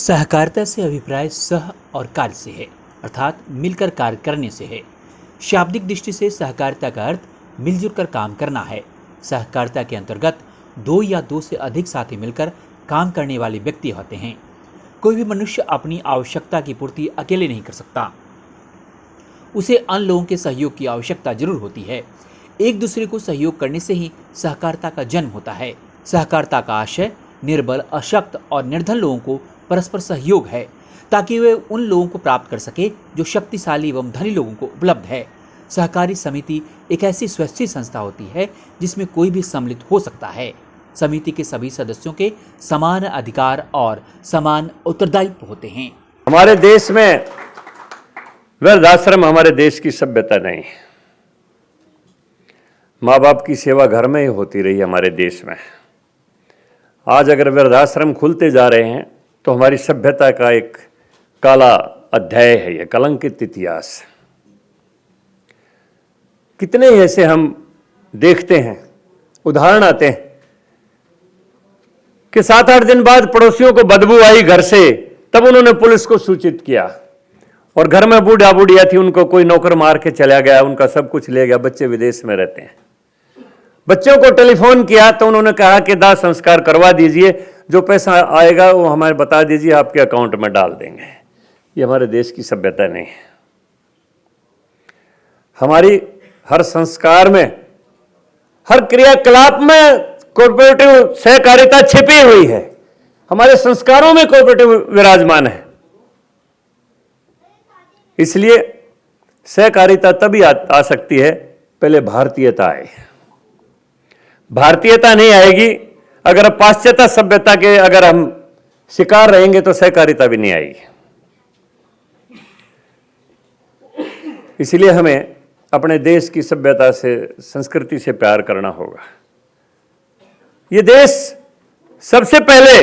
सहकारिता से अभिप्राय सह और कार्य से है, अर्थात मिलकर कार्य करने से है। शाब्दिक दृष्टि से सहकारिता का अर्थ मिलजुल कर काम करना है। सहकारिता के अंतर्गत दो या दो से अधिक साथी मिलकर काम करने वाले व्यक्ति होते हैं। कोई भी मनुष्य अपनी आवश्यकता की पूर्ति अकेले नहीं कर सकता, उसे अन्य लोगों के सहयोग की आवश्यकता जरूर होती है। एक दूसरे को सहयोग करने से ही सहकारिता का जन्म होता है। सहकारिता का आशय निर्बल, अशक्त और निर्धन लोगों को परस्पर सहयोग है, ताकि वे उन लोगों को प्राप्त कर सके जो शक्तिशाली एवं धनी लोगों को उपलब्ध है। सहकारी समिति एक ऐसी स्वैच्छिक संस्था होती है जिसमें कोई भी सम्मिलित हो सकता है। समिति के सभी सदस्यों के समान अधिकार और समान उत्तरदायित्व होते हैं। हमारे देश में वृद्धाश्रम हमारे देश की सभ्यता नहीं। माँ बाप की सेवा घर में ही होती रही हमारे देश में। आज अगर वृद्धाश्रम खुलते जा रहे हैं तो हमारी सभ्यता का एक काला अध्याय है, यह कलंकित इतिहास। कितने ऐसे हम देखते हैं, उदाहरण आते हैं कि 7-8 दिन बाद पड़ोसियों को बदबू आई घर से, तब उन्होंने पुलिस को सूचित किया और घर में बूढ़ा बुढ़िया थी, उनको कोई नौकर मार के चला गया, उनका सब कुछ ले गया। बच्चे विदेश में रहते हैं। बच्चों को टेलीफोन किया तो उन्होंने कहा कि दाह संस्कार करवा दीजिए, जो पैसा आएगा वो हमें बता दीजिए, आपके अकाउंट में डाल देंगे। ये हमारे देश की सभ्यता नहीं है। हमारी हर संस्कार में, हर क्रियाकलाप में कोऑपरेटिव सहकारिता छिपी हुई है। हमारे संस्कारों में कोऑपरेटिव विराजमान है। इसलिए सहकारिता तभी आ सकती है पहले भारतीयता आए। भारतीयता नहीं आएगी अगर पाश्चात्य सभ्यता के अगर हम शिकार रहेंगे तो सहकारिता भी नहीं आएगी। इसलिए हमें अपने देश की सभ्यता से, संस्कृति से प्यार करना होगा। ये देश सबसे पहले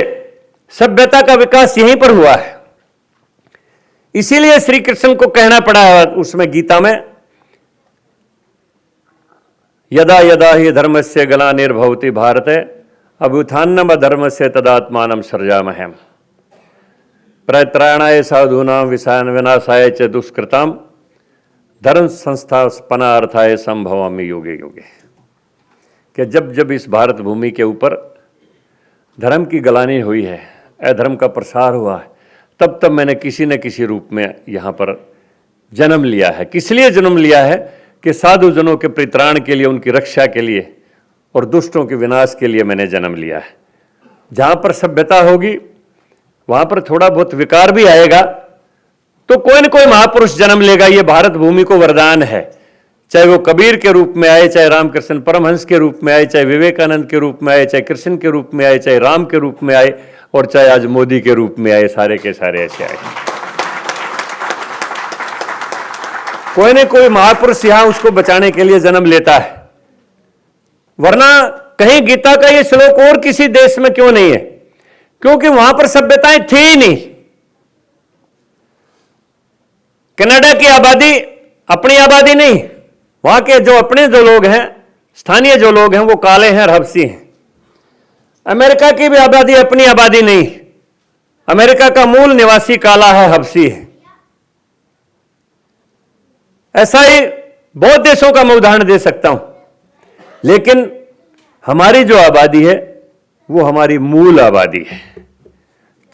सभ्यता का विकास यहीं पर हुआ है। इसीलिए श्री कृष्ण को कहना पड़ा है उसमें गीता में, यदा यदा ही धर्मस्य ग्लानिर्भवति भारते अभ्युत्थानम अधर्मस्य तदात्मानं सृजामहे परित्राणाय साधूनां विनाशाय च दुष्कृतां धर्म संस्थापनार्थाय संभवामि युगे युगे। कि जब जब इस भारत भूमि के ऊपर धर्म की गलानी हुई है, अधर्म का प्रसार हुआ है, तब तब मैंने किसी न किसी रूप में यहाँ पर जन्म लिया है। किस लिए जन्म लिया है? कि साधु जनों के परित्राण के लिए, उनकी रक्षा के लिए और दुष्टों के विनाश के लिए मैंने जन्म लिया है। जहाँ पर सभ्यता होगी वहाँ पर थोड़ा बहुत विकार भी आएगा, तो कोई न कोई महापुरुष जन्म लेगा। ये भारत भूमि को वरदान है। चाहे वो कबीर के रूप में आए, चाहे रामकृष्ण परमहंस के रूप में आए, चाहे विवेकानंद के रूप में आए, चाहे कृष्ण के रूप में आए, चाहे राम के रूप में आए, और चाहे आज मोदी के रूप में आए, सारे के सारे ऐसे आए। कोई न कोई महापुरुष यहां उसको बचाने के लिए जन्म लेता है। वरना कहीं गीता का ये श्लोक और किसी देश में क्यों नहीं है? क्योंकि वहां पर सभ्यताएं थी ही नहीं। कनाडा की आबादी अपनी आबादी नहीं, वहां के जो अपने जो लोग हैं, स्थानीय जो लोग हैं, वो काले हैं और हबशी हैं। अमेरिका की भी आबादी अपनी आबादी नहीं, अमेरिका का मूल निवासी काला है, हबशी है। ऐसा ही बहुत देशों का मैं उदाहरण दे सकता हूं। लेकिन हमारी जो आबादी है वो हमारी मूल आबादी है।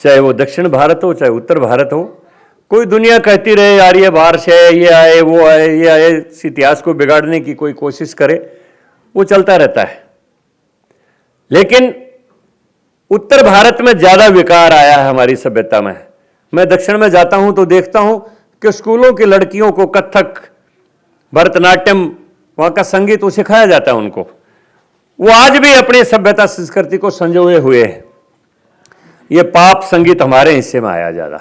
चाहे वो दक्षिण भारत हो, चाहे उत्तर भारत हो। कोई दुनिया कहती रहे यार ये बाहर से है, ये आए, वो आए, ये आए, इस इतिहास को बिगाड़ने की कोई कोशिश करे, वो चलता रहता है। लेकिन उत्तर भारत में ज्यादा विकार आया है हमारी सभ्यता में। मैं दक्षिण में जाता हूं तो देखता हूं कि स्कूलों की लड़कियों को कथक, भरतनाट्यम, वहां का संगीत वो सिखाया जाता है उनको। वो आज भी अपनी सभ्यता संस्कृति को संजोए हुए हैं। ये पाप संगीत हमारे हिस्से में आया ज्यादा।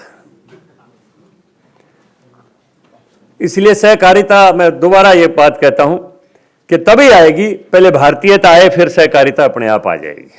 इसलिए सहकारिता, मैं दोबारा ये बात कहता हूं कि तभी आएगी, पहले भारतीयता आए, फिर सहकारिता अपने आप आ जाएगी।